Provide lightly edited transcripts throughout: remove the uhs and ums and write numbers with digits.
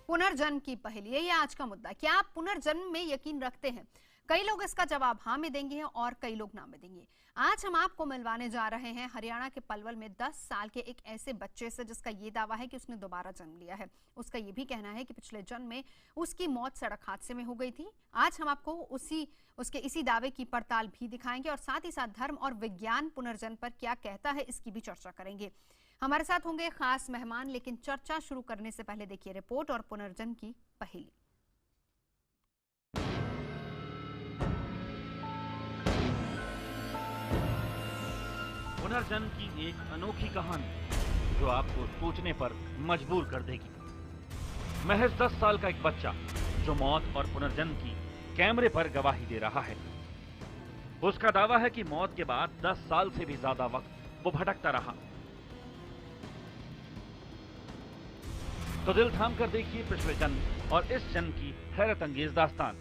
पुनर्जन्म की पहेली, यही आज का मुद्दा। क्या आप पुनर्जन्म में यकीन रखते हैं? कई लोग इसका जवाब हाँ में देंगे और कई लोग ना में देंगे। आज हम आपको मिलवाने जा रहे हैं हरियाणा के पलवल में 10 साल के एक ऐसे बच्चे से जिसका ये दावा है कि उसने दोबारा जन्म लिया है। उसका ये भी कहना है कि पिछले जन्म में उसकी मौत सड़क हादसे में हो गई थी। आज हम आपको उसके इसी दावे की पड़ताल भी दिखाएंगे और साथ ही साथ धर्म और विज्ञान पुनर्जन्म पर क्या कहता है इसकी भी चर्चा करेंगे। हमारे साथ होंगे खास मेहमान, लेकिन चर्चा शुरू करने से पहले देखिए रिपोर्ट और पुनर्जन्म की पहेली। पुनर्जन्म की एक अनोखी कहानी जो आपको सोचने पर मजबूर कर देगी। महज 10 साल का एक बच्चा जो मौत और पुनर्जन्म की कैमरे पर गवाही दे रहा है। उसका दावा है कि मौत के बाद 10 साल से भी ज्यादा वक्त वो भटकता रहा। तो दिल थाम कर देखिए पिछले जन्म और इस जन्म की हैरत अंगेज दास्तान।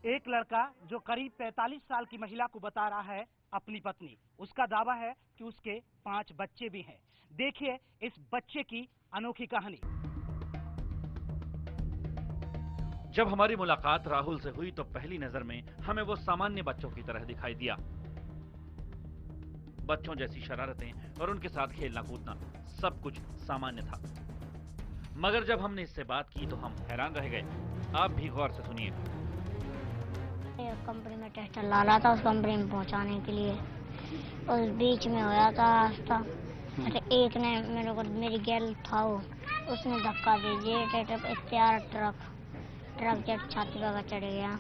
एक लड़का जो करीब 45 साल की महिला को बता रहा है अपनी पत्नी। उसका दावा है कि उसके 5 बच्चे भी हैं। देखिए इस बच्चे की अनोखी कहानी। जब हमारी मुलाकात राहुल से हुई तो पहली नजर में हमें वो सामान्य बच्चों की तरह दिखाई दिया। बच्चों जैसी शरारतें और उनके साथ खेलना कूदना सब कुछ सामान्य था। मगर जब हमने इससे बात की तो हम हैरान रह गए। आप भी गौर से सुनिए। कंपनी में टेस्टर ला रहा था, उस कंपनी में पहुंचाने के लिए उस बीच में होया था रास्ता। अरे एक ने मेरे को, मेरी गैल था वो, उसने धक्का दे दिया। ट्रक जेट छाती पर चढ़ गया।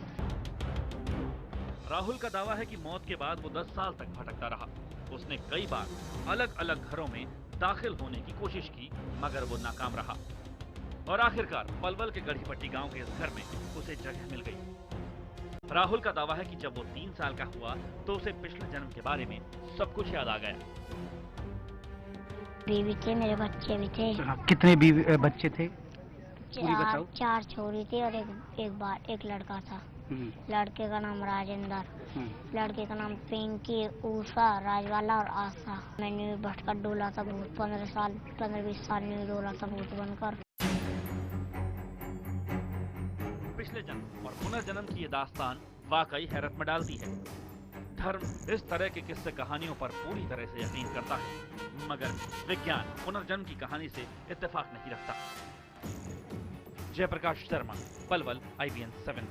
राहुल का दावा है कि मौत के बाद वो 10 साल तक भटकता रहा। उसने कई बार अलग अलग घरों में दाखिल होने की कोशिश की मगर वो नाकाम रहा और आखिरकार पलवल के गढ़ीपट्टी गांव के इस घर में उसे जगह मिल गई। राहुल का दावा है कि जब वो 3 साल का हुआ तो उसे पिछले जन्म के बारे में सब कुछ याद आ गया। बीवी थे, मेरे बच्चे भी थे। कितने बच्चे थे? 4 छोरी थी और एक लड़का था। लड़के का नाम राजेंद्र, लड़के का नाम पिंकी, उषा, राजवाला और आशा। मैंने भटका डोला था भूत 15-20 साल में डोला था भूत बनकर। पिछले जन्म और पुनर्जन्म की ये दास्तान वाकई हैरत में डालती है। धर्म इस तरह के किस्से कहानियों पर पूरी तरह से यकीन करता है मगर विज्ञान पुनर्जन्म की कहानी से इत्तेफाक नहीं रखता। जयप्रकाश शर्मा, पलवल, IBN 7।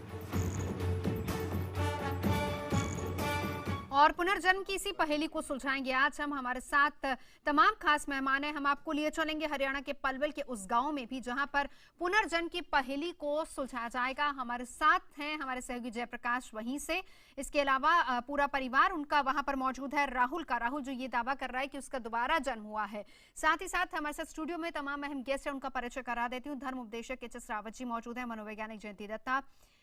और पुनर्जन्म की इसी पहेली को सुलझाएंगे आज हम। हमारे साथ तमाम खास मेहमान हैं। हम आपको लिए चलेंगे हरियाणा के पलवल के उस गांव में भी जहां पर पुनर्जन्म की पहेली को सुलझाया जाएगा। हमारे साथ हैं हमारे सहयोगी जयप्रकाश वहीं से। इसके अलावा पूरा परिवार उनका वहां पर मौजूद है। राहुल जो ये दावा कर रहा है कि उसका दोबारा जन्म हुआ है। साथ ही साथ हमारे साथ स्टूडियो में तमाम अहम गेस्ट है, उनका परिचय करा देती हूँ। धर्म उपदेशक HS रावत जी मौजूद है, मनोवैज्ञानिक जयंती दत्ता,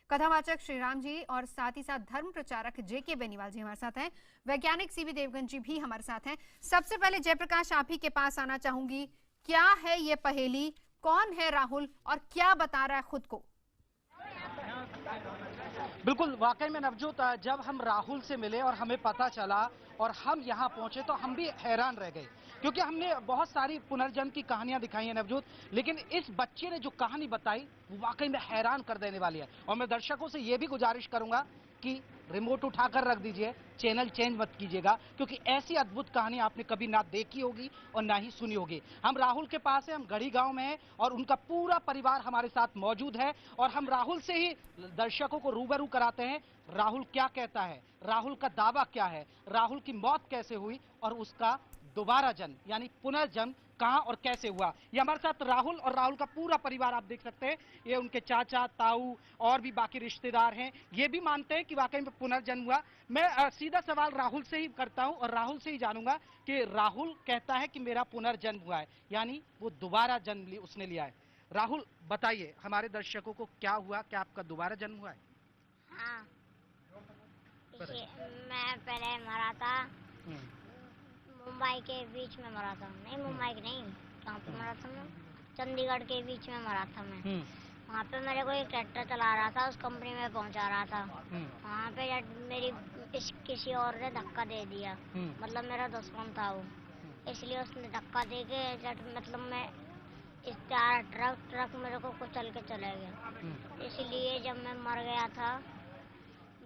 कथावाचक श्रीराम जी और साथ ही साथ धर्म प्रचारक JK बेनीवाल जी हमारे साथ हैं। वैज्ञानिक CB देवगन जी भी हमारे साथ हैं। सबसे पहले जयप्रकाश आप ही के पास आना चाहूंगी। क्या है ये पहेली? कौन है राहुल और क्या बता रहा है खुद को? बिल्कुल, वाकई में नवजोत, जब हम राहुल से मिले और हमें पता चला और हम यहाँ पहुंचे तो हम भी हैरान रह गए क्योंकि हमने बहुत सारी पुनर्जन्म की कहानियां दिखाई हैं नवजोत, लेकिन इस बच्चे ने जो कहानी बताई वो वाकई में हैरान कर देने वाली है। और मैं दर्शकों से ये भी गुजारिश करूंगा कि रिमोट उठाकर रख दीजिए, चैनल चेंज मत कीजिएगा क्योंकि ऐसी अद्भुत कहानी आपने कभी ना देखी होगी और ना ही सुनी होगी। हम राहुल के पास हैं, हम गढ़ी गांव में हैं और उनका पूरा परिवार हमारे साथ मौजूद है और हम राहुल से ही दर्शकों को रूबरू कराते हैं। राहुल क्या कहता है, राहुल का दावा क्या है, राहुल की मौत कैसे हुई और उसका दोबारा जन्म यानी पुनर्जन्म कहां और कैसे हुआ। ये हमारे साथ राहुल और राहुल का पूरा परिवार आप देख सकते हैं। ये उनके चाचा, ताऊ और भी बाकी रिश्तेदार हैं, ये भी मानते हैं कि वाकई में पुनर्जन्म हुआ। मैं सीधा सवाल राहुल से ही करता हूं और राहुल से ही जानूंगा कि राहुल कहता है कि मेरा पुनर्जन्म हुआ है यानी वो दोबारा जन्म उसने लिया है। राहुल बताइए हमारे दर्शकों को क्या हुआ, क्या आपका दोबारा जन्म हुआ है? हाँ, मैं पहले मरा था मुंबई के बीच में मरा था। नहीं, मुंबई के नहीं, कहाँ पे मरा था मैं? चंडीगढ़ के बीच में मरा था मैं। वहाँ पे मेरे को एक ट्रैक्टर चला रहा था, उस कंपनी में पहुँचा रहा था। वहाँ पे मेरी किसी और ने धक्का दे दिया, मतलब मेरा दुश्मन था वो, इसलिए उसने धक्का दे के मतलब मैं इस ट्रक मेरे को कुचल के चले गया। इसलिए जब मैं मर गया था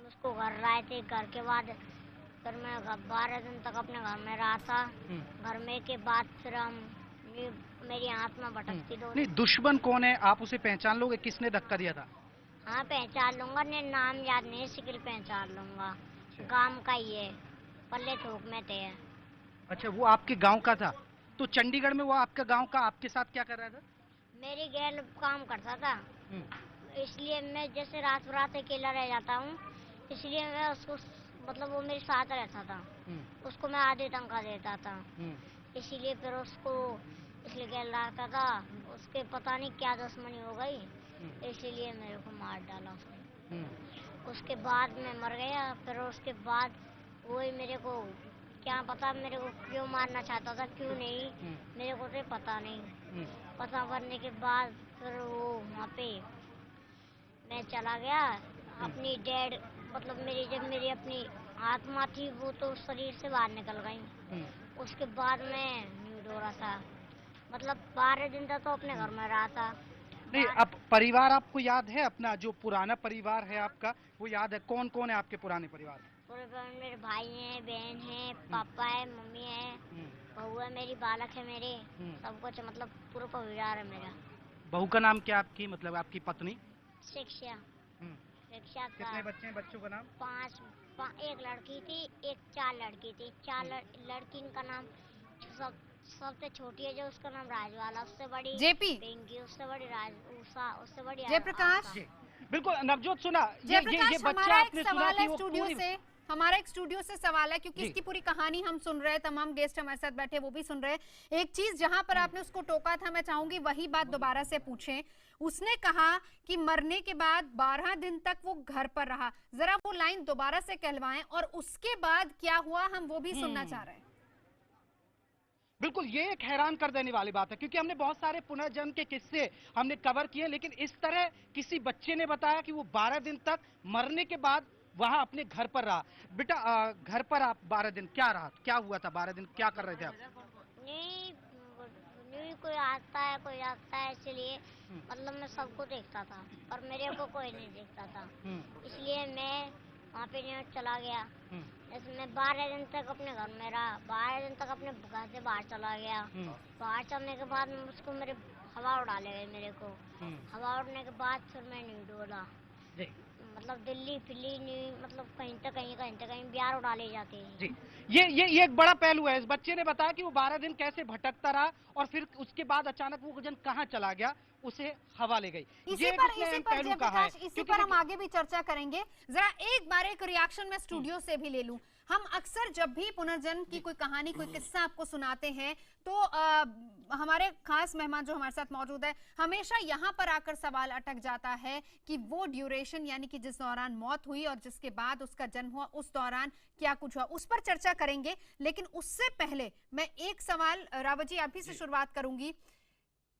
उसको घर लाए थे। घर के बाद फिर मैं 12 दिन तक अपने घर में रहा था। घर में के बाद फिर मेरी आत्मा भटकती रही। नहीं, दुश्मन कौन है आप उसे पहचान लोगे? किसने धक्का दिया था? हाँ पहचान लूंगा, ने नाम याद नहीं, शिकल पहचान लूंगा। गांव का ही है, पल्ले थोक में थे। अच्छा, वो आपके गांव का था? तो चंडीगढ़ में वो आपका गांव का आपके साथ क्या कर रहा था? मेरी गैल काम करता था, इसलिए मैं जैसे रात अकेला रह जाता हूँ, इसलिए मैं उसको मतलब वो मेरे साथ रहता था। उसको मैं आधे तनख्वाह देता था। इसीलिए फिर उसको इसलिए गैल रखता था। उसके पता नहीं क्या दुश्मनी हो गई, इसीलिए मेरे को मार डाला उसने। उसके बाद मैं मर गया। फिर उसके बाद वही मेरे को क्या पता मेरे को क्यों मारना चाहता था, क्यों नहीं मेरे को तो पता नहीं। पता करने के बाद फिर वो वहाँ पे मैं चला गया। अपनी डेड मतलब मेरी अपनी आत्मा थी वो तो शरीर से बाहर निकल गई। उसके बाद मैं न्यूड हो रहा था, मतलब 12 दिन तक तो अपने घर में रहा था। नहीं, अब परिवार आपको याद है? अपना जो पुराना परिवार है आपका वो याद है? कौन कौन है आपके पुराने परिवार? मेरे भाई हैं, बहन है, पापा है, मम्मी है, बहू है मेरी, बालक है मेरे, सब कुछ मतलब पूरा परिवार है मेरा। बहू का नाम क्या आपकी, मतलब आपकी पत्नी? शिक्षा। शिक्षा का कितने बच्चे हैं? बच्चों का नाम? 5। एक लड़की थी, 4 लड़की थी। 4 लड़की का नाम सबसे छोटी है जो उसका नाम राजवाला, उससे बड़ी जेपी, पिंकी, उससे बड़ी उषा, उससे बड़ी जयप्रकाश। बिल्कुल नवजोत, सुना ये बच्चा आपने सुना कि वो पूरी हमारा एक स्टूडियो से सवाल है, क्योंकि जी। इसकी पूरी कहानी हम सुन रहे हैं, तमाम गेस्ट हमारे साथ बैठे वो भी सुन रहे हैं। एक चीज जहां पर आपने उसको टोका था, मैं चाहूंगी वही बात दोबारा से पूछें। उसने कहा कि मरने के बाद 12 दिन तक वो घर पर रहा। जरा वो लाइन दोबारा से कहलवाएं और उसके बाद क्या हुआ हम वो भी सुनना चाह रहे हैं। बिल्कुल, ये एक हैरान कर देने वाली बात है, क्योंकि हमने बहुत सारे पुनर्जन्म के किस्से हमने कवर किए, लेकिन इस तरह किसी बच्चे ने बताया कि वो 12 दिन तक मरने के बाद वहां अपने घर पर रहा। बेटा घर पर आप 12 दिन क्या रहा, क्या हुआ था? 12 दिन क्या कर रहे थे आप? नहीं कोई आता है कोई आता है, इसलिए मतलब मैं सबको देखता था और मेरे को कोई नहीं देखता था। इसलिए मैं वहाँ पे चला गया। मैं 12 दिन तक अपने घर में रहा। 12 दिन तक अपने घर से बाहर चला गया। बाहर चलने के बाद उसको मेरे हवा उड़ा ले गई मेरे को। हवा उड़ने के बाद फिर मैं नहीं डोला, मतलब दिल्ली फिल्ली नहीं, मतलब कहीं तक कहीं बिहार उड़ा ले जाते हैं जी। ये एक बड़ा पहलू है। इस बच्चे ने बताया कि वो 12 दिन कैसे भटकता रहा और फिर उसके बाद अचानक वो जन कहाँ चला गया, उसे हवा ले गई। इसी पर हम आगे भी चर्चा करेंगे। जरा एक बार एक रिएक्शन में स्टूडियो से भी ले लूं। हम अक्सर जब भी पुनर्जन्म की कोई कहानी कोई किस्सा आपको सुनाते हैं तो हमारे खास मेहमान जो हमारे साथ मौजूद है, हमेशा यहाँ पर आकर सवाल अटक जाता है कि वो ड्यूरेशन यानी कि जिस दौरान मौत हुई और जिसके बाद उसका जन्म हुआ, उस दौरान क्या कुछ हुआ, उस पर चर्चा करेंगे। लेकिन उससे पहले मैं एक सवाल रावत जी आप ही से शुरुआत करूंगी।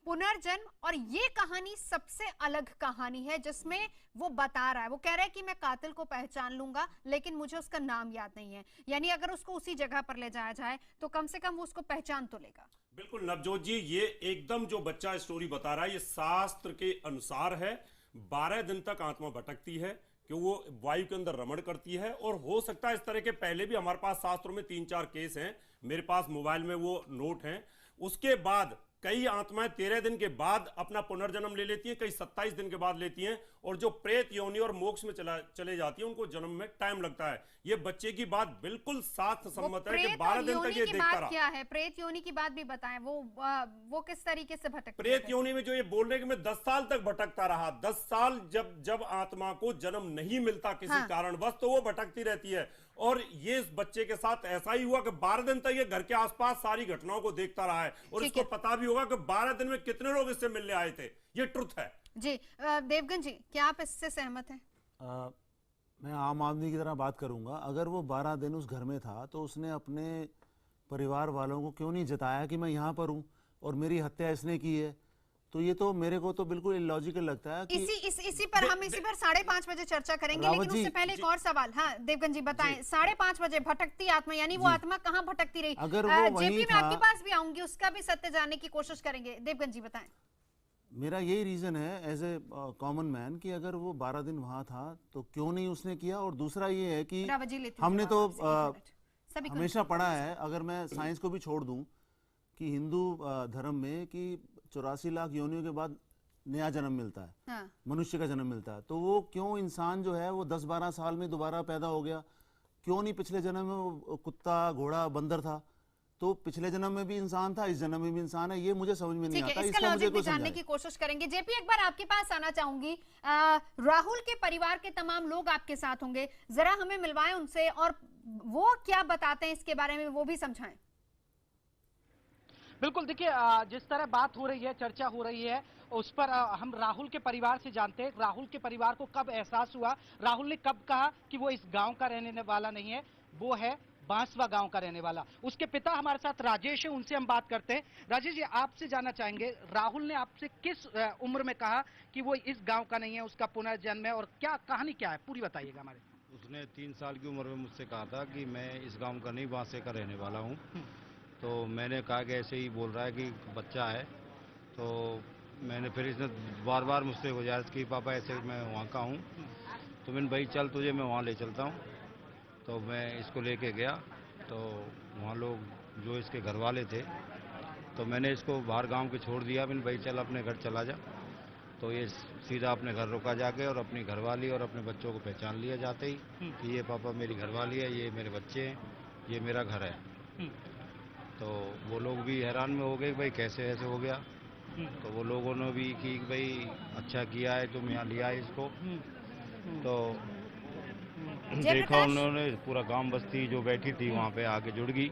पुनर्जन्म और ये कहानी सबसे अलग कहानी है जिसमें वो बता रहा है, वो कह रहा है कि मैं कातिल को पहचान लूंगा लेकिन मुझे उसका नाम याद नहीं है। यानी अगर उसको उसी जगह पर ले जाया जाए तो कम से कम वो उसको पहचान तो लेगा। बिल्कुल नवजोत जी, ये एकदम जो बच्चा स्टोरी बता रहा है ये शास्त्र के अनुसार है। 12 दिन तक आत्मा भटकती है कि वो वायु के अंदर रमण करती है, और हो सकता है इस तरह के पहले भी हमारे पास शास्त्रों में 3-4 केस हैं, मेरे पास मोबाइल में वो नोट हैं। उसके बाद कई आत्माएं 13 दिन के बाद अपना पुनर्जन्म ले लेती हैं, कई 27 दिन के बाद लेती हैं, और जो प्रेत योनि और मोक्ष में चले जाती हैं उनको जन्म में टाइम लगता है। ये बच्चे की बात बिल्कुल साथ सम्मत है कि 12 दिन तक ये देखता रहा। क्या है प्रेत योनि की बात भी बताएं, वो किस तरीके से भटकता? प्रेत योनि में जो ये बोल रहे कि मैं 10 साल तक भटकता रहा, 10 साल जब आत्मा को जन्म नहीं मिलता किसी कारणवश तो वो भटकती रहती है। और ये इस बच्चे के साथ ऐसा ही हुआ कि 12 दिन तक ये घर के आसपास सारी घटनाओं को देखता रहा है, और इसको पता भी होगा कि 12 दिन में कितने लोग इससे मिलने आए थे। ये ट्रुथ है जी। देवगन जी, क्या आप इससे सहमत हैं? मैं आम आदमी की तरह बात करूंगा। अगर वो 12 दिन उस घर में था तो उसने अपने परिवार वालों को क्यों नहीं जताया कि मैं यहाँ पर हूँ और मेरी हत्या इसने की है? तो ये तो मेरे को तो बिल्कुल इलॉजिकल लगता है कि इसी पर 5:30 बजे चर्चा करेंगे। लेकिन उससे पहले एक और सवाल। हाँ देवगन जी बताएं, 5:30 बजे भटकती आत्मा, यानी वो आत्मा कहाँ भटकती रही? अगर वो जेपी मैं आपके पास भी आऊंगी, उसका भी सत्य जानने की कोशिश करेंगे। देवगन जी बताएं। मेरा यही रीज़न है एज ए कॉमन मैन कि अगर वो 12 दिन वहाँ था तो क्यों नहीं उसने किया। और दूसरा ये है कि रावत जी, लेती हूँ हमने जवाब तो आपसे, एक मिनट। सभी को हमेशा पढ़ा है, अगर मैं साइंस को भी छोड़ दूं, कि हिंदू धर्म में कि 84 लाख योनियों के बाद नया जन्म मिलता है, हाँ। मनुष्य का जन्म मिलता है। तो वो क्यों इंसान जो है वो 10-12 साल में दोबारा पैदा हो गया, क्यों नहीं पिछले जन्म में वो कुत्ता घोड़ा बंदर था। तो पिछले जन्म में भी इंसान था, इस जन्म में भी इंसान है, ये मुझे समझ में नहीं ठीक है, आता। इसका इसका मुझे लॉजिक भी कोई जानने समझाए। की कोशिश करेंगे। जेपी, एक बार आपके पास आना चाहूंगी। राहुल के परिवार के तमाम लोग आपके साथ होंगे, जरा हमें मिलवाएं उनसे और वो क्या बताते हैं इसके बारे में वो भी समझाएं। बिल्कुल, देखिए जिस तरह बात हो रही है, चर्चा हो रही है, उस पर हम राहुल के परिवार से जानते हैं। राहुल के परिवार को कब एहसास हुआ, राहुल ने कब कहा कि वो इस गांव का रहने वाला नहीं है, वो है बांसवा गांव का रहने वाला। उसके पिता हमारे साथ राजेश है, उनसे हम बात करते हैं। राजेश जी, आपसे जानना चाहेंगे, राहुल ने आपसे किस उम्र में कहा कि वो इस गांव का नहीं है, उसका पुनर्जन्म है, और क्या कहानी क्या है, पूरी बताइएगा हमारे। उसने 3 साल की उम्र में मुझसे कहा था कि मैं इस गांव का नहीं, बांसे का रहने वाला हूं। तो मैंने कहा कि ऐसे ही बोल रहा है कि बच्चा है। तो मैंने फिर इसने बार बार मुझसे गुजारिश की, पापा ऐसे मैं वहाँ का हूँ। तो मैंने भाई चल तुझे मैं वहाँ ले चलता हूँ। तो मैं इसको लेके गया, तो वहाँ लोग जो इसके घर वाले थे, तो मैंने इसको बाहर गांव के छोड़ दिया। मैंने भाई चल अपने घर चला जा। तो ये सीधा अपने घर रुका जाके और अपनी घरवाली और अपने बच्चों को पहचान लिया जाते ही कि ये पापा मेरी घरवाली है, ये मेरे बच्चे हैं, ये मेरा घर है। तो वो लोग भी हैरान में हो गए, भाई कैसे ऐसे हो गया। तो वो लोगों ने भी कि भाई अच्छा किया है तुम यहाँ लिया है इसको। तो देखा उन्होंने, पूरा गांव बस्ती जो बैठी थी वहाँ पे आके जुड़ गई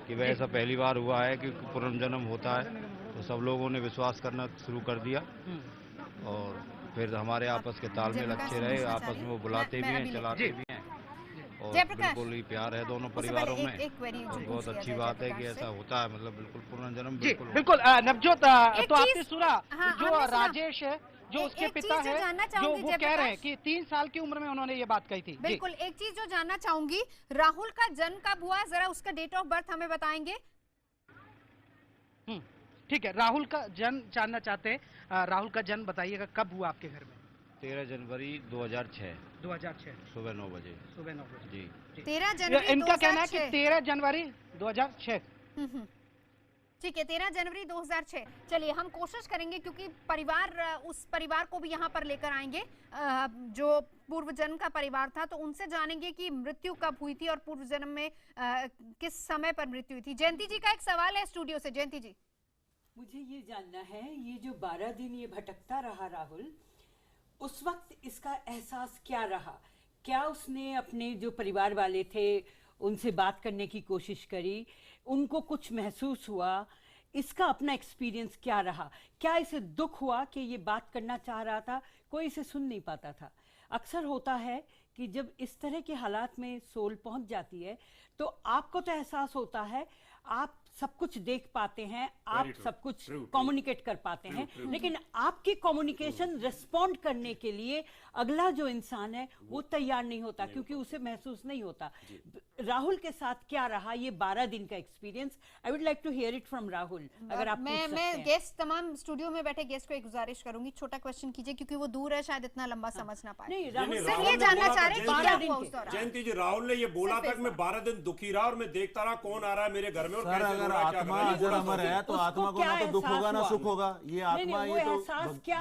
कि भाई ऐसा पहली बार हुआ है कि पुनर्जन्म होता है। तो सब लोगों ने विश्वास करना शुरू कर दिया और फिर हमारे आपस के तालमेल अच्छे रहे। आपस में वो बुलाते भी हैं, चलाते भी हैं, और बिल्कुल ही प्यार है दोनों परिवारों में। और बहुत अच्छी बात है कि ऐसा होता है, मतलब बिल्कुल पुनर्जन्म बिल्कुल। बिल्कुल नवजोत, तो आपने सुना जो राजेश है, जो उसके पिता है, जो वो कह रहे हैं कि 3 साल की उम्र में उन्होंने ये बात कही थी। बिल्कुल, एक चीज जो जानना चाहूंगी, राहुल का जन्म कब हुआ, जरा उसका डेट ऑफ बर्थ हमें बताएंगे। ठीक है, राहुल का जन्म जानना चाहते हैं। राहुल का जन्म बताइएगा, कब हुआ आपके घर में। 13 जनवरी 2006 2006 सुबह 9 बजे। सुबह 9 बजे जी। 13 जनवरी इनका कहना है कि 13 जनवरी 2006। ठीक है, 13 जनवरी 2006। चलिए हम कोशिश करेंगे, क्योंकि परिवार, उस परिवार को भी यहाँ पर लेकर आएंगे जो पूर्व जन्म का परिवार था, तो उनसे जानेंगे कि मृत्यु कब हुई थी और पूर्व जन्म में किस समय पर मृत्यु हुई थी। जयंती जी का एक सवाल है स्टूडियो से। जयंती जी, मुझे ये जानना है, ये जो 12 दिन ये भटकता रहा राहुल, उस वक्त इसका एहसास क्या रहा? क्या उसने अपने जो परिवार वाले थे उनसे बात करने की कोशिश करी, उनको कुछ महसूस हुआ, इसका अपना एक्सपीरियंस क्या रहा? क्या इसे दुख हुआ कि ये बात करना चाह रहा था, कोई इसे सुन नहीं पाता था? अक्सर होता है कि जब इस तरह के हालात में सोल पहुंच जाती है तो आपको तो एहसास होता है, आप सब कुछ देख पाते हैं, आप सब कुछ कम्युनिकेट कर पाते हैं, लेकिन आपकी कम्युनिकेशन रिस्पॉन्ड करने के लिए अगला जो इंसान है वो तैयार नहीं होता, क्योंकि उसे महसूस नहीं होता। राहुल के साथ क्या रहा ये 12 दिन का experience? I would like to hear it from Rahul. अगर आप मैं गेस्ट, तमाम स्टूडियो में बैठे गेस्ट को एक गुजारिश करूंगी, छोटा क्वेश्चन कीजिए, क्योंकि वो दूर है, शायद इतना लंबा समझ ना पाए। नहीं, राहुल सिर्फ ये जानना चाह रहे हैं कि क्या हुआ उस दौरान। जयंती जी, राहुल ने ये बोला था कि मैं 12 दिन दुखी रहा और मैं देखता रहा कौन आ रहा है मेरे घर में और कैसे हो अगर रहा है, क्या आत्मा कर रहा है। अजर अमर है तो आत्मा को ना तो दुख होगा ना सुख होगा। ये आत्मा, ये तो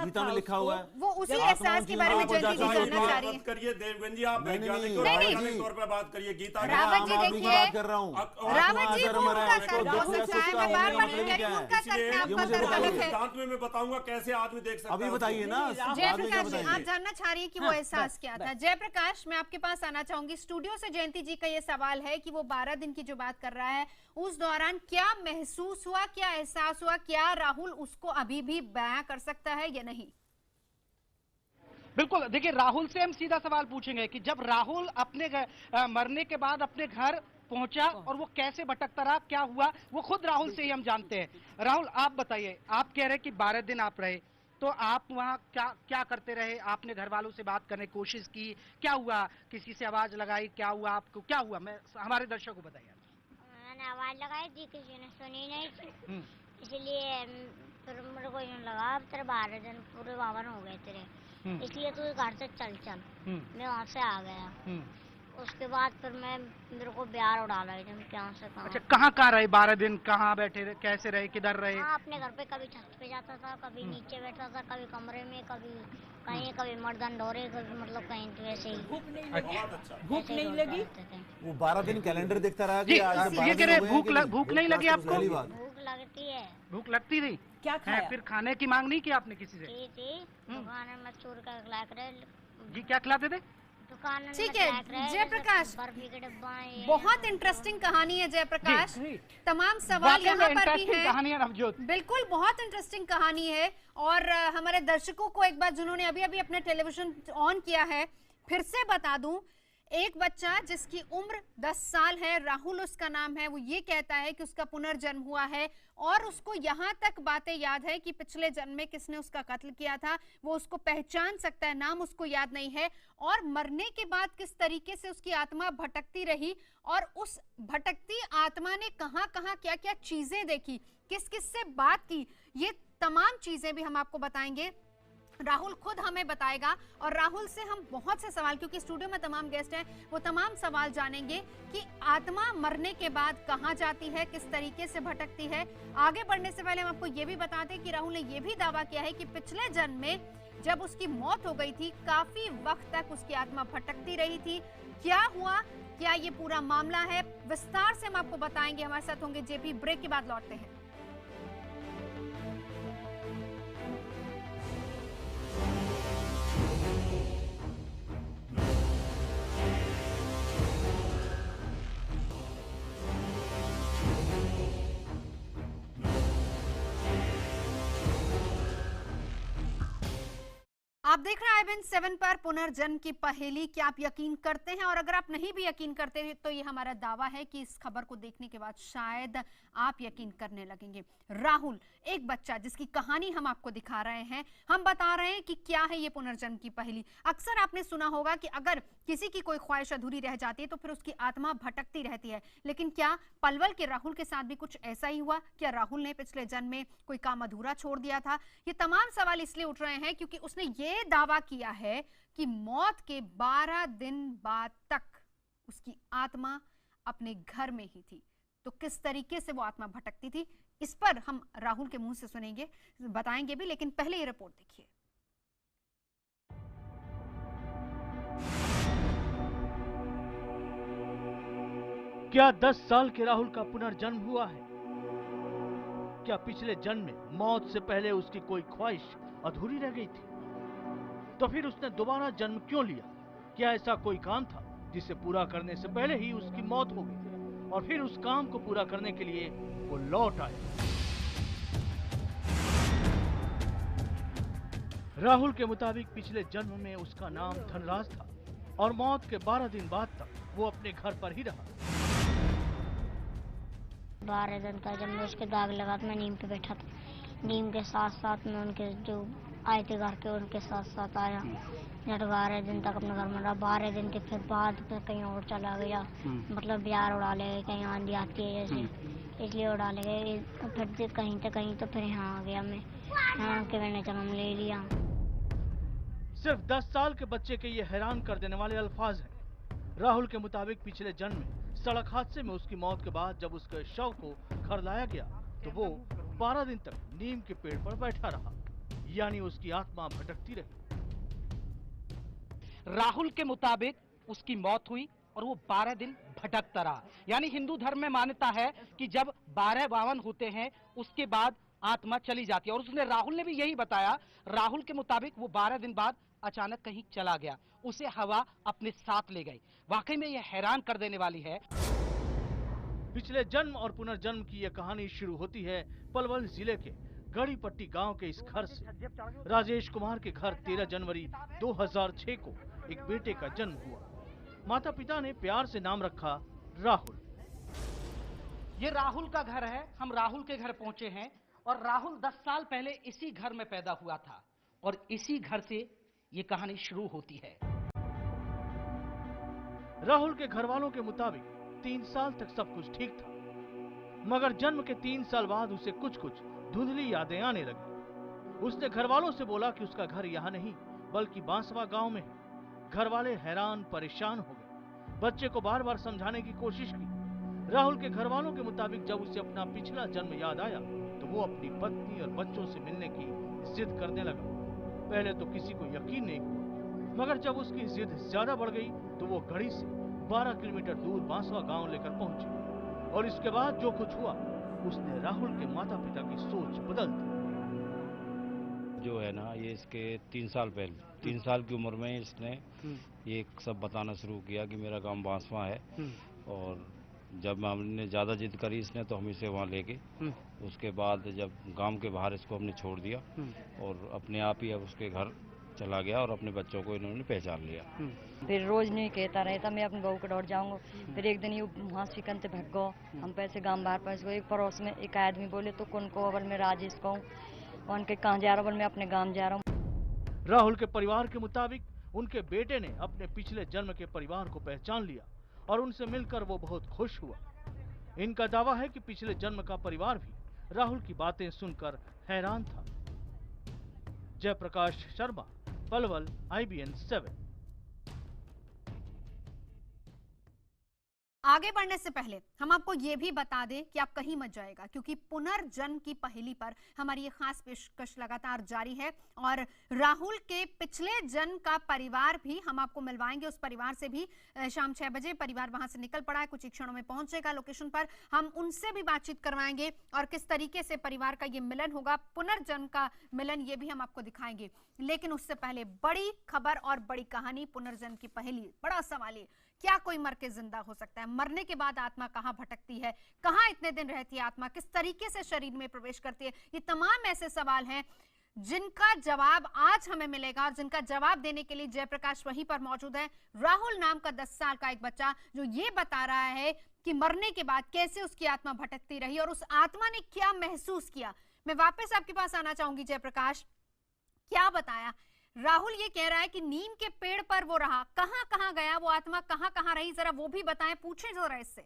गीता में लिखा हुआ है। वो उसी एहसास के बारे में जयंती जी जानना चाह रही है। मत करिए देवगन जी, आप वैज्ञानिक तौर पर बात करिए। गीता रावत जी देखिए, बात कर रहा हूँ। रावत जी को उनका तर्क हो सकता है, मैं बार बार नहीं कह रही हूं, उनका तर्क आपका तर्क अलग है। सिद्धांत में मैं बताऊंगा कैसे आदमी देख सकता है। अभी बताइए ना। जयप्रकाश जी, आप जानना चाह रही है कि वो एहसास क्या था। जयप्रकाश, मैं आपके पास आना चाहूंगी। स्टूडियो से जयंती जी का ये सवाल है कि वो 12 दिन की जो बात कर रहा है, उस दौरान क्या महसूस हुआ, क्या एहसास हुआ, क्या राहुल उसको अभी भी बयां कर सकता है या नहीं? बिल्कुल, देखिए राहुल से हम सीधा सवाल पूछेंगे कि जब राहुल अपने मरने के बाद अपने घर पहुंचा और वो कैसे भटकता रहा, क्या हुआ, वो खुद राहुल से ही हम जानते हैं। राहुल, आप बताइए, आप कह रहे हैं कि 12 दिन आप रहे, तो आप वहाँ क्या करते रहे? आपने घर वालों से बात करने की कोशिश की, क्या हुआ? किसी से आवाज लगाई, क्या हुआ आपको, क्या हुआ? मैं हमारे दर्शकों को बताइए। मैंने आवाज लगाई थी, किसी ने सुनी नहीं थी, इसलिए फिर मेरे को यूँ लगा अब तेरे 12 दिन पूरे 52 हो गए तेरे, इसलिए तू घर से चल चल। मैं वहाँ से आ गया। उसके बाद फिर मेरे को बिहार उड़ा लगे थे, क्या से कहाँ। अच्छा, कहाँ रहे 12 दिन? कहाँ बैठे रहे, कैसे रहे, किधर रहे? हाँ, अपने घर पे कभी छत पे जाता था, कभी नीचे बैठता था, कभी कमरे में, कभी कहीं, कभी मर्दन डोरे, कभी मतलब कहीं तो ऐसे ही। भूख नहीं लगी? भूख नहीं लगी? वो 12 दिन कैलेंडर देखता रहा जी, कि आज 12 ये कह दिन रहे हो गए हैं कि भूख नहीं लगी आपको? पहली बात। भूख लगती है। भूख लगती थी? क्या खाया? फिर खाने की मांग नहीं की आपने किसी से? थी दुकान में चूर का खिला कर, जी क्या खिलाते थे? दुकान में ठीक है, खिला कर, जयप्रकाश, जैसे बर्फी के डब्बा है। बहुत इंटरेस्टिंग कहानी है जयप्रकाश। जी, तमाम सवाल वाकई में यहाँ पर भी इंटरेस्टिंग हैं। कहानी है नवजोत। बिल्कुल, बहुत इंटरेस्टिंग कहानी है। और हमारे दर्शकों को एक बार, जिन्होंने अभी अभी अपने टेलीविजन ऑन किया है, फिर से बता दूं, एक बच्चा जिसकी उम्र 10 साल है, राहुल उसका नाम है, वो ये कहता है कि उसका पुनर्जन्म हुआ है और उसको यहाँ तक बातें याद है कि पिछले जन्म में किसने उसका कत्ल किया था, वो उसको पहचान सकता है, नाम उसको याद नहीं है, और मरने के बाद किस तरीके से उसकी आत्मा भटकती रही और उस भटकती आत्मा ने कहां-कहां क्या-क्या चीजें देखी, किस किस से बात की, ये तमाम चीजें भी हम आपको बताएंगे। राहुल खुद हमें बताएगा और राहुल से हम बहुत से सवाल, क्योंकि स्टूडियो में तमाम गेस्ट हैं, वो तमाम सवाल जानेंगे कि आत्मा मरने के बाद कहां जाती है, किस तरीके से भटकती है। आगे बढ़ने से पहले हम आपको ये भी बता दें कि राहुल ने ये भी दावा किया है कि पिछले जन्म में जब उसकी मौत हो गई थी, काफी वक्त तक उसकी आत्मा भटकती रही थी। क्या हुआ, क्या ये पूरा मामला है, विस्तार से हम आपको बताएंगे। हमारे साथ होंगे जेपी। ब्रेक के बाद लौटते हैं। आप देख रहे हैं IBN7 पर पुनर्जन्म की पहेली। क्या आप यकीन करते हैं? और अगर आप नहीं भी यकीन करते तो ये हमारा दावा है कि इस खबर को देखने के बाद शायद आप यकीन करने लगेंगे। राहुल, एक बच्चा जिसकी कहानी हम आपको दिखा रहे हैं, हम बता रहे हैं कि क्या है ये पुनर्जन्म की पहेली। अक्सर आपने सुना होगा कि अगर किसी की कोई ख्वाहिश अधूरी रह जाती है तो फिर उसकी आत्मा भटकती रहती है, लेकिन क्या पलवल के राहुल के साथ भी कुछ ऐसा ही हुआ? क्या राहुल ने पिछले जन्म में कोई काम अधूरा छोड़ दिया था? ये तमाम सवाल इसलिए उठ रहे हैं क्योंकि उसने ये दावा किया है कि मौत के 12 दिन बाद तक उसकी आत्मा अपने घर में ही थी। तो किस तरीके से वो आत्मा भटकती थी, इस पर हम राहुल के मुंह से सुनेंगे, बताएंगे भी, लेकिन पहले ये रिपोर्ट देखिए। क्या 10 साल के राहुल का पुनर्जन्म हुआ है? क्या पिछले जन्म में मौत से पहले उसकी कोई ख्वाहिश अधूरी रह गई थी? तो फिर उसने दोबारा जन्म क्यों लिया? क्या ऐसा कोई काम था जिसे पूरा करने से पहले ही उसकी मौत हो गई और फिर उस काम को पूरा करने के लिए वो लौट आया? राहुल के मुताबिक पिछले जन्म में उसका नाम धनराज था और मौत के 12 दिन बाद तक वो अपने घर पर ही रहा। 12 दिन का जब मैं उसके दाग लगा तो मैं नीम पे बैठा था, नीम के साथ साथ में उनके जो आए थे घर के, उनके साथ साथ आया। जब 12 दिन तक अपने घर में रहा, 12 दिन के फिर बाद फिर कहीं और चला गया, मतलब बिहार उड़ा ले गए, कहीं आंधी आती है जैसे, इसलिए उड़ा ले गए। फिर कहीं तो कहीं तो फिर यहाँ आ गया मैं, यहाँ के मैंने जन्म ले लिया। सिर्फ 10 साल के बच्चे के ये हैरान कर देने वाले अल्फाज हैं। राहुल के मुताबिक पिछले जन्म में सड़क हादसे में उसकी मौत के बाद जब उसके शव को घर लाया गया तो वो 12 दिन तक नीम के पेड़ पर बैठा रहा, यानी उसकी आत्मा भटकती रही। राहुल के मुताबिक उसकी मौत हुई और वो 12 दिन भटकता रहा। यानी हिंदू धर्म में मान्यता है कि जब 12 होते हैं उसके बाद आत्मा चली जाती है। और उसने, राहुल ने भी यही बताया, राहुल के मुताबिक वो 12 दिन बाद अचानक कहीं चला गया, उसे हवा अपने साथ ले गई। वाकई में यह हैरान कर देने वाली है। पिछले जन्म और पुनर्जन्म की यह कहानी शुरू होती है पलवल जिले के गढ़ीपट्टी गांव के इस घर से। राजेश कुमार के घर 13 जनवरी 2006 को एक बेटे का जन्म हुआ। माता पिता ने प्यार से नाम रखा राहुल। ये राहुल का घर है, हम राहुल के घर पहुंचे हैं और राहुल 10 साल पहले इसी घर में पैदा हुआ था और इसी घर से ये कहानी शुरू होती है। राहुल के घर वालों के मुताबिक 3 साल तक सब कुछ ठीक था, मगर जन्म के 3 साल बाद उसे कुछ धुंधली यादें आने लगी। उसने घर वालों से बोला कि उसका घर यहाँ नहीं बल्कि बांसवा गांव में है। घर वाले हैरान परेशान हो गए। बच्चे को बार बार समझाने की कोशिश की। राहुल के घर वालों के मुताबिक जब उसे अपना पिछला जन्म याद आया तो वो अपनी पत्नी और बच्चों से मिलने की जिद करने लगा। पहले तो किसी को यकीन नहीं हुआ, मगर जब उसकी जिद ज्यादा बढ़ गई तो वो गाड़ी से 12 किलोमीटर दूर बांसवा गांव लेकर पहुंची। और इसके बाद जो कुछ हुआ उसने राहुल के माता पिता की सोच बदल दी। जो है ना, ये इसके 3 साल पहले 3 साल की उम्र में इसने ये सब बताना शुरू किया कि मेरा गांव बांसवा है। और जब हमने ज़्यादा जिद करी इसने तो हम इसे वहाँ लेके उसके बाद जब गांव के बाहर इसको हमने छोड़ दिया और अपने आप ही अब उसके घर चला गया और अपने बच्चों को इन्होंने पहचान लिया। फिर रोज नहीं कहता रहता मैं अपने बहू को डर जाऊंगा। फिर एक दिन ये वहाँ सिकन से भग गो। हम पैसे गांव बाहर पैसे एक पड़ोस में एक आदमी बोले तो कौन को अवल में राजेश को उनके कहाँ जा रहा हूँ, मैं अपने गांव जा रहा हूँ। राहुल के परिवार के मुताबिक उनके बेटे ने अपने पिछले जन्म के परिवार को पहचान लिया और उनसे मिलकर वो बहुत खुश हुआ। इनका दावा है कि पिछले जन्म का परिवार भी राहुल की बातें सुनकर हैरान था। जयप्रकाश शर्मा, पलवल, IBN 7। आगे बढ़ने से पहले हम आपको ये भी बता दें कि आप कहीं मत जाएगा, क्योंकि पुनर्जन्म की पहेली पर हमारी ये खास पेशकश लगातार जारी है और राहुल के पिछले जन्म का परिवार भी हम आपको मिलवाएंगे। उस परिवार से भी शाम 6 बजे परिवार वहां से निकल पड़ा है, कुछ ही क्षणों में पहुंचेगा लोकेशन पर। हम उनसे भी बातचीत करवाएंगे और किस तरीके से परिवार का ये मिलन होगा, पुनर्जन्म का मिलन, ये भी हम आपको दिखाएंगे। लेकिन उससे पहले बड़ी खबर और बड़ी कहानी, पुनर्जन्म की पहेली। बड़ा सवाल है, क्या कोई मर के जिंदा हो सकता है? मरने के बाद आत्मा कहाँ भटकती है? कहाँ इतने दिन रहती है आत्मा? किस तरीके से शरीर में प्रवेश करती है? ये तमाम ऐसे सवाल हैं जिनका जवाब आज हमें मिलेगा और जिनका जवाब देने के लिए जयप्रकाश वहीं पर मौजूद है। राहुल नाम का 10 साल का एक बच्चा जो ये बता रहा है कि मरने के बाद कैसे उसकी आत्मा भटकती रही और उस आत्मा ने क्या महसूस किया। मैं वापस आपके पास आना चाहूंगी जयप्रकाश, क्या बताया? राहुल ये कह रहा है कि नीम के पेड़ पर वो रहा, कहां कहां गया वो आत्मा, कहां कहां रही, जरा वो भी बताएं, पूछें जरा इससे।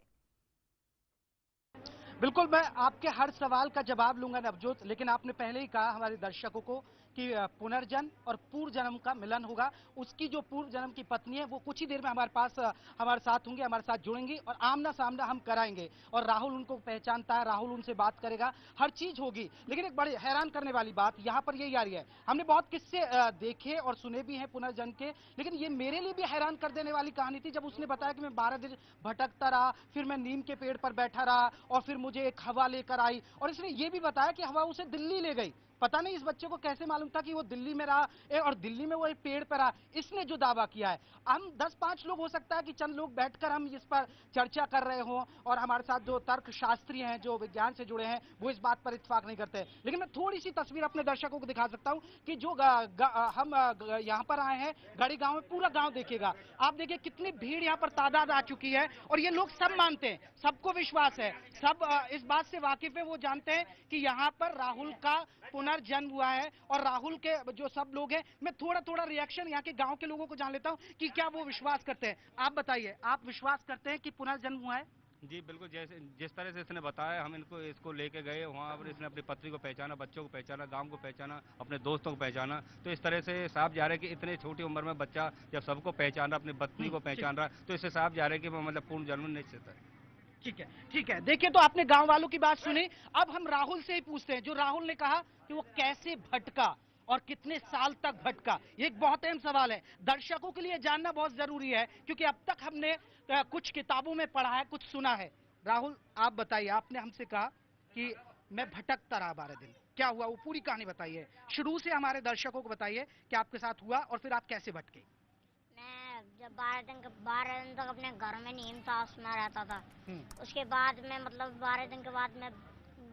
बिल्कुल, मैं आपके हर सवाल का जवाब लूंगा नवजोत, लेकिन आपने पहले ही कहा हमारे दर्शकों को कि पुनर्जन्म और पूर्व जन्म का मिलन होगा। उसकी जो पूर्व जन्म की पत्नी है वो कुछ ही देर में हमारे साथ होंगे, हमारे साथ जुड़ेंगी और आमना सामना हम कराएंगे। और राहुल उनको पहचानता है, राहुल उनसे बात करेगा, हर चीज होगी। लेकिन एक बड़ी हैरान करने वाली बात यहाँ पर यही आ रही है, हमने बहुत किस्से देखे और सुने भी हैं पुनर्जन्म के, लेकिन ये मेरे लिए भी हैरान कर देने वाली कहानी थी जब उसने बताया कि मैं 12 दिन भटकता रहा, फिर मैं नीम के पेड़ पर बैठा रहा और फिर मुझे एक हवा लेकर आई। और इसने ये भी बताया कि हवा उसे दिल्ली ले गई। पता नहीं इस बच्चे को कैसे मालूम था कि वो दिल्ली में रहा और दिल्ली में वो एक पेड़ पर रहा। इसने जो दावा किया है, हम 10-5 लोग हो सकता है कि चंद लोग बैठकर हम इस पर चर्चा कर रहे हो और हमारे साथ जो तर्क शास्त्री हैं, जो विज्ञान से जुड़े हैं, वो इस बात पर इत्तेफाक नहीं करते। लेकिन मैं थोड़ी सी तस्वीर अपने दर्शकों को दिखा सकता हूं कि जो हम यहाँ पर आए हैं गढ़ी गांव में, पूरा गांव देखेगा। आप देखिए कितनी भीड़ यहाँ पर तादाद आ चुकी है और ये लोग सब मानते हैं, सबको विश्वास है, सब इस बात से वाकिफ है, वो जानते हैं कि यहाँ पर राहुल का पुनर्जन्म हुआ है। और राहुल के जो सब लोग हैं, मैं थोड़ा रिएक्शन यहाँ के गांव के लोगों को जान लेता हूँ कि क्या वो विश्वास करते हैं। आप बताइए, आप विश्वास करते हैं कि पुनर्जन्म हुआ है? जी बिल्कुल, जैसे जिस तरह से इसने बताया, हम इसको लेके गए वहाँ पर, इसने अपनी पत्नी को पहचाना, बच्चों को पहचाना, गांव को पहचाना, अपने दोस्तों को पहचाना। तो इस तरह से साफ जा रहा है कि इतने छोटी उम्र में बच्चा जब सबको पहचान रहा, अपनी पत्नी को पहचान रहा, तो इससे साफ जा रहा है कि वो मतलब पूर्ण जन्म निश्चित है। ठीक है। देखिए, तो आपने गांव वालों की बात सुनी, अब हम राहुल से ही पूछते हैं। जो राहुल ने कहा कि वो कैसे भटका और कितने साल तक भटका, ये एक बहुत अहम सवाल है, दर्शकों के लिए जानना बहुत जरूरी है, क्योंकि अब तक हमने कुछ किताबों में पढ़ा है, कुछ सुना है। राहुल, आप बताइए, आपने हमसे कहा कि मैं भटकता रहा 12 दिन, क्या हुआ? वो पूरी कहानी बताइए, शुरू से हमारे दर्शकों को बताइए कि आपके साथ हुआ और फिर आप कैसे भटके। मैं जब 12 दिन तक अपने घर में नीम ताश में रहता था, उसके बाद में मतलब 12 दिन के बाद में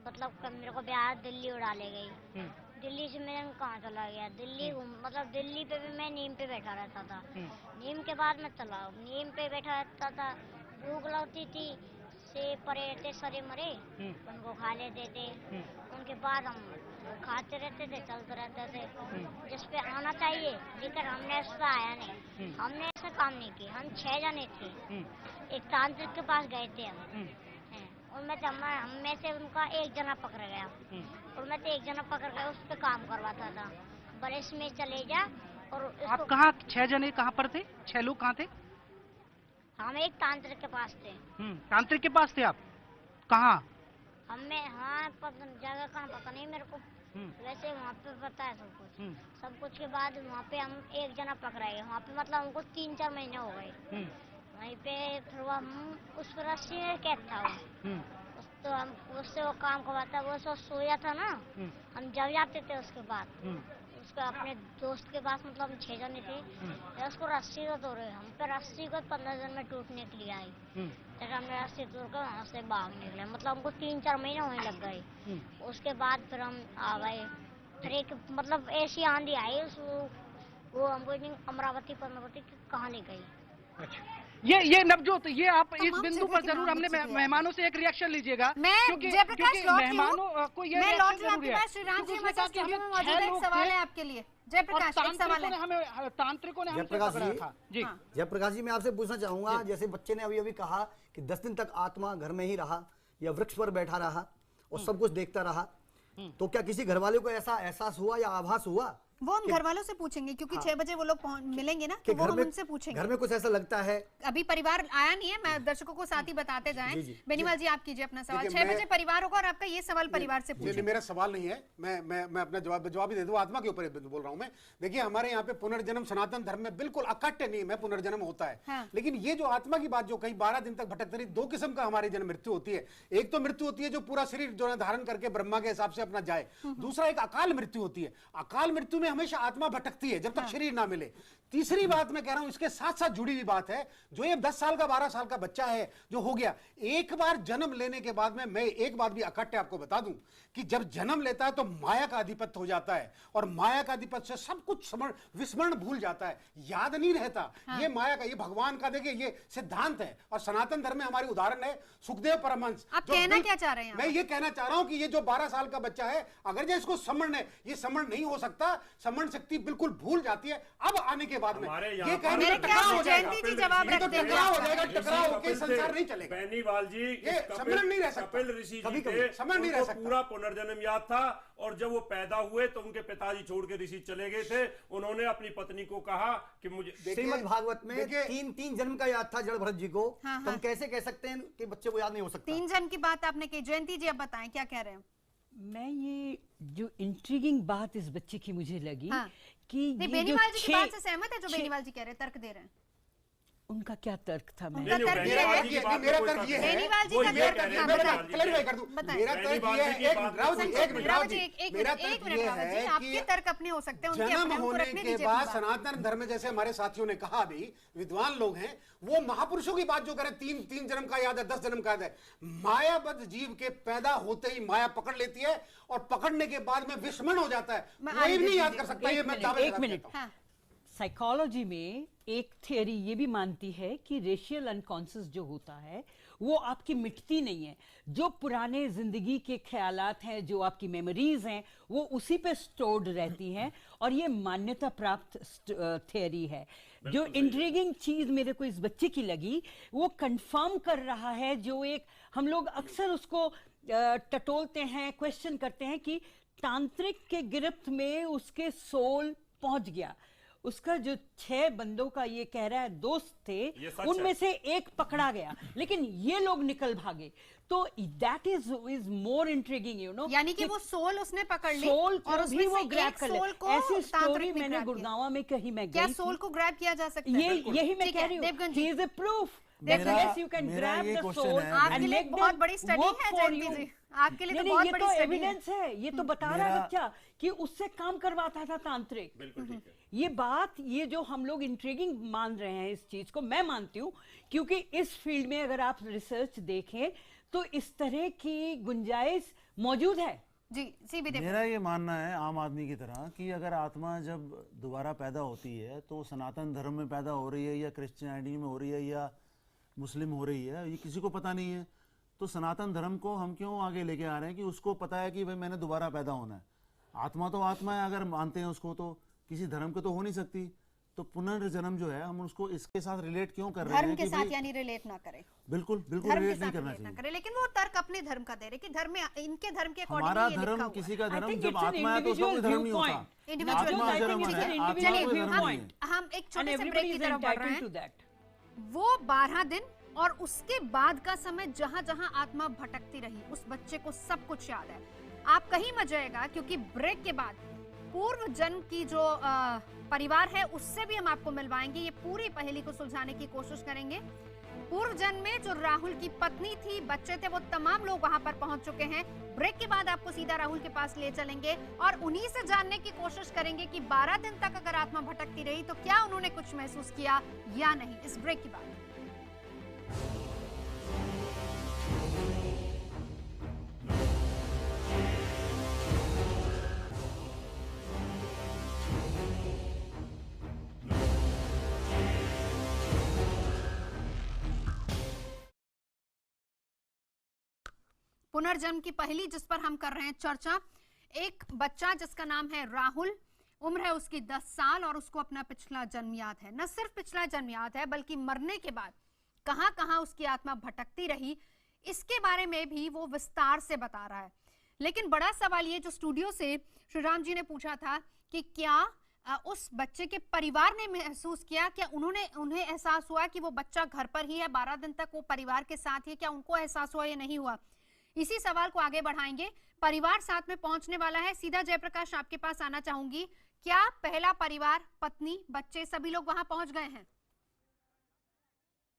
मतलब मेरे को बिहार दिल्ली उड़ा ले गई। दिल्ली से मैं कहाँ चला गया, दिल्ली मतलब दिल्ली पे भी मैं नीम पे बैठा रहता था। नीम के बाद में नीम पे बैठा रहता था, भूख लगती थी, सेब पड़े रहते सरे मरे, उनको खा लेते थे। उनके बाद हम खाते रहते थे, चलते रहते थे जिस पे आना चाहिए, लेकिन हमने उस पर आया नहीं। हमने ऐसा काम नहीं किया। हम 6 जने थे, एक तांत्रिक के पास गए थे हम, उनमें से हम में से उनका एक जना पकड़ गया, उनमें से एक जना पकड़ गया, उस पे काम करवाता था, बरस में चले जा। और आप कहाँ 6 जने कहाँ पर थे? 6 लोग कहाँ थे? हम एक तांत्रिक के पास थे। तांत्रिक के पास थे आप? कहाँ? हमें हाँ जगह कहाँ पता नहीं मेरे को, वैसे वहाँ पे पता है सब कुछ के बाद वहाँ पे हम एक जना पकड़ाए गए, वहाँ पे मतलब हमको 3-4 महीने हो गए वहीं पे। फिर वो हम उस पर रस्सी में कैद था वो, तो हम उससे वो काम करवाता, वो सब सोया था ना, हम जब जाते थे उसके बाद उसके अपने दोस्त के पास, मतलब हम 6 जने थे, उसको रस्सी को तोड़े, हम पे रस्सी को 15 दिन में टूटने के लिए आई, फिर हमने रस्सी तोड़ कर वहाँ से भाग निकले, मतलब हमको 3-4 महीने वहीं लग गए। उसके बाद फिर हम आ गए, फिर एक मतलब ऐसी आंधी आई वो हमको अमरावती पद्मावती कहाँ ले गई। अच्छा, ये नवजोत, ये आप इस बिंदु पर जरूर हमने मेहमानों से एक रिएक्शन लीजिएगा, क्योंकि मेहमानों को ये रिएक्शन जरूरी है। श्रीराम जी एक सवाल है आपके लिए। जयप्रकाश, एक सवाल है। हमें तांत्रिकों ने हमसे पकड़ा था जी। जयप्रकाश जी, मैं आपसे पूछना चाहूंगा, जैसे बच्चे ने अभी कहा कि 10 दिन तक आत्मा घर में ही रहा या वृक्ष पर बैठा रहा और सब कुछ देखता रहा, तो क्या किसी घर वाले को ऐसा एहसास हुआ या आभास हुआ? वो हम घर वालों से पूछेंगे, क्योंकि 6 बजे वो लोग मिलेंगे ना, तो वो हम उनसे पूछेंगे। घर में कुछ ऐसा लगता है? अभी परिवार आया नहीं है, मैं दर्शकों को साथ ही बताते जाएं। बेनीवाल जी, आप कीजिए अपना सवाल। 6 बजे परिवार होगा और आपका ये सवाल परिवार से पूछेंगे। मेरा सवाल नहीं है, मैं अपना जवाब ही दे दूं, आत्मा के ऊपर बोल रहा हूं मैं। देखिए, हमारे यहाँ पे पुनर्जन्म सनातन धर्म में बिल्कुल अकट्य नियम है, पुनर्जन्म होता है। लेकिन ये जो आत्मा की बात जो कहीं 12 दिन तक भटकती रही, 2 किस्म का हमारी जन्म मृत्यु होती है। एक तो मृत्यु होती है जो पूरा शरीर जो है धारण करके ब्रह्मा के हिसाब से अपना जाए, दूसरा एक अकाल मृत्यु होती है। अकाल मृत्यु में हमेशा आत्मा भटकती है जब तक शरीर ना मिले। तीसरी बात मैं कह रहा हूं, इसके साथ साथ जुड़ी हुई बात है, जो ये 10 साल का 12 साल का बच्चा है जो हो गया, एक बार जन्म लेने के बाद में, मैं एक बात भी अकट्य आपको बता दूं कि जब जन्म लेता है तो माया का अधिपत्य हो जाता है, और माया का अधिपत्य से सब कुछ विस्मरण भूल जाता है, याद नहीं रहता। ये माया का, ये भगवान का देखिए ये सिद्धांत है, और सनातन धर्म में हमारी उदाहरण है सुखदेव परमहंस। आप कहना क्या चाह रहे हैं? मैं ये कहना चाह रहा हूं कि ये जो 12 साल का बच्चा है, अगर जो इसको समझ है, ये समझ नहीं हो सकता, समझ शक्ति बिल्कुल भूल जाती है। अब आने के बाद में ये टकराव हो जाएगा, जवाब रख देंगे, टकराव हो जाएगा, टकराव होकर संसार नहीं चलेगा। बेनीवाल जी, ये सम्मेलन नहीं रह सकता, कपिल ऋषि कभी जी कभी सम्मेलन नहीं रह सकता। पूरा पुनर्जन्म याद था, और जब वो पैदा हुए तो उनके पिताजी छोड़ के ऋषि चले गए थे। उन्होंने अपनी पत्नी को कहा कि मुझे, श्रीमद् भागवत में 3 जन्म का याद था जड़ भरत जी को, तो हम कैसे कह सकते हैं कि बच्चे को याद नहीं हो सकता? 3 जन्म की बात आपने की। जयंती जी, अब बताएं क्या कह रहे हैं? मैं ये जो इंट्रीगिंग बात इस बच्चे की मुझे लगी कि बेनीवाल जी की बात से सहमत है जो बेनीवाल जी कह रहे हैं, तर्क दे रहे हैं? उनका क्या तर्क था? मेरा तर्क ये है, मेरा तर्क ये है, आपके तर्क अपने हो सकते हैं, जन्म होने के बाद सनातन धर्म में, जैसे हमारे साथियों ने कहा, अभी विद्वान लोग हैं, वो महापुरुषों की बात जो करें, 3 जन्म का याद है, 10 जन्म का याद है। मायाबद्ध जीव के पैदा होते ही माया पकड़ लेती है, और पकड़ने के बाद में विस्मरण हो जाता है, कोई नहीं याद कर सकता। ये मैं दावे एक मिनट, साइकोलॉजी में एक थियरी ये भी मानती है कि रेशियल अनकॉन्शियस जो होता है वो आपकी मिटती नहीं है। जो पुराने जिंदगी के ख्यालात हैं, जो आपकी मेमोरीज हैं, वो उसी पे स्टोर्ड रहती हैं, और ये मान्यता प्राप्त थियरी है। जो इंट्रीगिंग चीज मेरे को इस बच्चे की लगी, वो कंफर्म कर रहा है जो एक हम लोग अक्सर उसको टटोलते हैं, क्वेश्चन करते हैं कि तांत्रिक के गिरफ्त में उसके सोल पहुंच गया। उसका जो 6 बंदों का ये कह रहा है दोस्त थे, उनमें से एक पकड़ा गया, लेकिन ये लोग निकल भागे। तो that is more intriguing, you know. यानी कि वो सोल उसने पकड़ ली सोल और उसमें वो ग्रैब कर ले। ऐसी स्टोरी मैंने गुड़गांव में कहीं मैं क्या सोल को ग्रैब किया जा सकता है? यही मैं कह रही हूँ, he is a proof. Yes, you can grab the soul आपके लिए बहुत बड़ी स्टडी है जयंती जी, आपके लिए तो बहुत बड़ी स्टडी है। एविडेंस है, ये तो बता रहा है बच्चा कि उससे काम करवाता था तांत्रिक। बिल्कुल ठीक है। ये बात, ये जो हम लोग इंट्रीगिंग मान रहे हैं इस चीज को, मैं मानती हूँ, क्योंकि इस फील्ड में अगर आप रिसर्च देखें तो इस तरह की गुंजाइश मौजूद है। जी, मेरा ये मानना है आम आदमी की तरह कि अगर आत्मा जब दोबारा पैदा होती है तो सनातन धर्म में पैदा हो रही है या क्रिश्चियनिटी में हो रही है या मुस्लिम हो रही है, ये किसी को पता नहीं है। तो सनातन धर्म को हम क्यों आगे लेके आ रहे हैं कि उसको पता है कि भाई मैंने दोबारा पैदा होना है। आत्मा तो आत्मा है, अगर मानते हैं उसको, तो किसी धर्म के तो हो नहीं सकती। तो पुनर्जन्म जो है हम उसको इसके साथ रिलेट क्यों कर रहे हैं? धर्म के साथ यानी रिलेट ना करें। बिल्कुल बिल्कुल रिलेट नहीं करना चाहिए। लेकिन वो तर्क अपने धर्म का दे रहे कि धर्म में इनके धर्म के अकॉर्डिंग हमारा धर्म किसी का धर्म जब आत्मा है तो उसका कोई धर्म नहीं होता। हम एक छोटे से ब्रेक की तरफ बढ़ रहे हैं। वो 12 दिन और उसके बाद का समय जहां जहां आत्मा भटकती रही, उस बच्चे को सब कुछ याद है। आप कहीं मत जाएगा, क्योंकि ब्रेक के बाद पूर्व जन्म की जो परिवार है उससे भी हम आपको मिलवाएंगे। ये पूरी पहेली को सुलझाने की कोशिश करेंगे। पूर्व जन्म में जो राहुल की पत्नी थी, बच्चे थे, वो तमाम लोग वहां पर पहुंच चुके हैं। ब्रेक के बाद आपको सीधा राहुल के पास ले चलेंगे और उन्हीं से जानने की कोशिश करेंगे कि 12 दिन तक अगर आत्मा भटकती रही तो क्या उन्होंने कुछ महसूस किया या नहीं। इस ब्रेक के बाद पुनर्जन्म की पहेली जिस पर हम कर रहे हैं चर्चा। एक बच्चा जिसका नाम है राहुल, उम्र है उसकी 10 साल और उसको अपना पिछला जन्म याद है। न सिर्फ पिछला जन्म याद है बल्कि मरने के बाद कहां कहां उसकी आत्मा भटकती रही, इसके बारे में भी वो विस्तार से बता रहा है। लेकिन बड़ा सवाल ये जो स्टूडियो से श्री राम जी ने पूछा था कि क्या उस बच्चे के परिवार ने महसूस किया, क्या उन्हें एहसास हुआ कि वो बच्चा घर पर ही है, 12 दिन तक वो परिवार के साथ ही, क्या उनको एहसास हुआ या नहीं हुआ? इसी सवाल को आगे बढ़ाएंगे। परिवार साथ में पहुंचने वाला है। सीधा जयप्रकाश आपके पास आना चाहूंगी। क्या पहला परिवार, पत्नी, बच्चे सभी लोग वहां पहुंच गए हैं?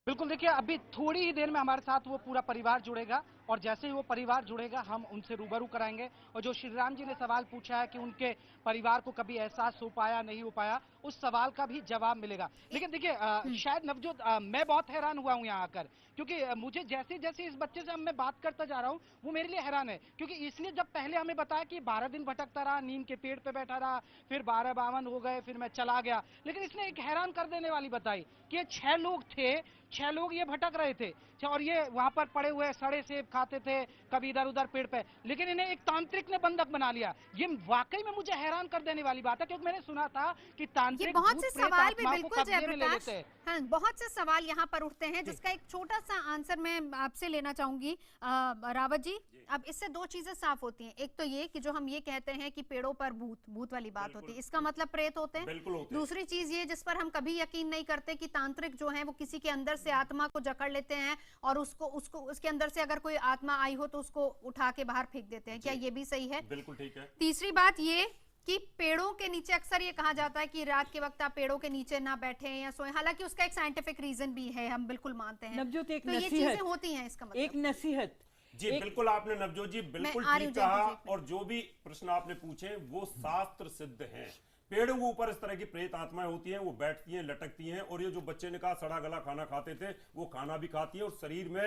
बिल्कुल, देखिए अभी थोड़ी ही देर में हमारे साथ वो पूरा परिवार जुड़ेगा और जैसे ही वो परिवार जुड़ेगा हम उनसे रूबरू कराएंगे। और जो श्री राम जी ने सवाल पूछा है कि उनके परिवार को कभी एहसास हो पाया नहीं हो पाया, उस सवाल का भी जवाब मिलेगा। लेकिन देखिए शायद नवजोत, मैं बहुत हैरान हुआ हूँ यहाँ आकर, क्योंकि मुझे जैसे जैसे इस बच्चे से मैं बात करता जा रहा हूँ वो मेरे लिए हैरान है। क्योंकि इसलिए जब पहले हमें बताया कि 12 दिन भटकता रहा, नीम के पेड़ पे बैठा रहा, फिर 12-52 हो गए, फिर मैं चला गया। लेकिन इसने एक हैरान कर देने वाली बताई कि 6 लोग थे, 6 लोग ये भटक रहे थे और ये वहां पर पड़े हुए सड़े सेब खाते थे, कभी इधर उधर पेड़ पे, लेकिन इन्हें एक तांत्रिक ने बंधक बना लिया। ये वाकई में मुझे हैरान कर देने वाली बात है, क्योंकि मैंने सुना था कि तांत्रिक बहुत से सवाल भी बिल्कुल जयप्रकाश, हाँ, बहुत से सवाल यहाँ पर उठते हैं जिसका एक छोटा सा आंसर मैं आपसे लेना चाहूंगी रावत जी। अब इससे 2 चीजें साफ होती हैं। एक तो ये कि जो हम ये कहते हैं कि पेड़ों पर भूत वाली बात होती है, इसका मतलब प्रेत होते हैं। दूसरी चीज ये जिस पर हम कभी यकीन नहीं करते कि तांत्रिक जो है वो किसी के अंदर से आत्मा को जकड़ लेते हैं और उसके अंदर से अगर कोई आत्मा आई हो तो उसको उठा के बाहर फेंक देते हैं। क्या ये भी सही है? बिल्कुल ठीक है। तीसरी बात ये कि पेड़ों के नीचे अक्सर ये कहा जाता है कि रात के वक्त आप पेड़ों के नीचे ना बैठे या सोए, हालांकि उसका एक साइंटिफिक रीजन भी है, हम बिल्कुल मानते हैं। नवजोत, एक तो ये चीजें होती हैं, इसका मतलब एक नसीहत जी बिल्कुल आपने नवजोत जी बिल्कुल ठीक कहा। और जो भी प्रश्न आपने पूछे वो शास्त्र सिद्ध हैं। पेड़ों के ऊपर इस तरह की प्रेत आत्माएं होती हैं, वो बैठती हैं, लटकती हैं, और ये जो बच्चे ने कहा सड़ा गला खाना खाते थे, वो खाना भी खाती हैं और शरीर में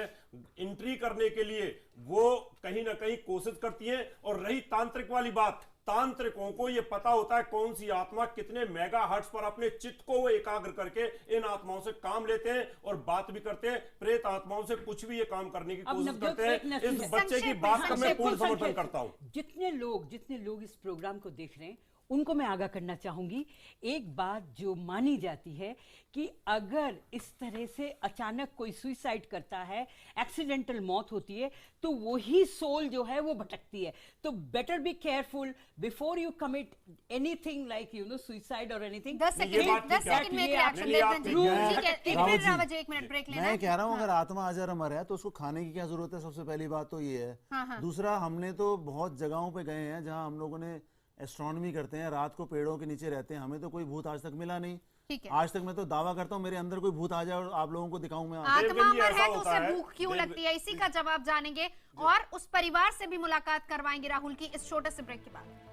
एंट्री करने के लिए वो कहीं ना कहीं कोशिश करती हैं। और रही तांत्रिक वाली बात, तांत्रिकों को ये पता होता है कौन सी आत्मा कितने मेगा हर्ट्ज पर अपने चित्त को वो एकाग्र करके इन आत्माओं से काम लेते हैं और बात भी करते हैं। प्रेत आत्माओं से कुछ भी ये काम करने की कोशिश करते हैं। इस बच्चे की बात का मैं पूर्ण समर्थन करता हूं। जितने लोग इस प्रोग्राम को देख रहे हैं उनको मैं आगाह करना चाहूंगी, एक बात जो मानी जाती है कि अगर इस तरह से अचानक कोई सुसाइड करता है, एक्सीडेंटल मौत होती है, तो वही सोल जो है वो भटकती है। तो better be careful before you commit anything like suicide और एनीथिंग। 10 सेकंड में रिएक्शन लेते हैं जी। ठीक है, एक मिनट ब्रेक लेना है। मैं कह रहा हूँ अगर आत्मा अजर अमर है तो उसको खाने की क्या जरूरत है? सबसे पहली बात तो ये है। दूसरा, हमने तो बहुत जगहों पे गए हैं जहाँ हम लोगों ने एस्ट्रोनॉमी करते हैं, रात को पेड़ों के नीचे रहते हैं, हमें तो कोई भूत आज तक मिला नहीं। आज तक मैं तो दावा करता हूँ मेरे अंदर कोई भूत आ जाए और आप लोगों को दिखाऊं मैं। आत्मा अमर है तो उसे भूख क्यों लगती है, इसी का जवाब जानेंगे और उस परिवार से भी मुलाकात करवाएंगे राहुल की इस छोटे से ब्रेक के बाद।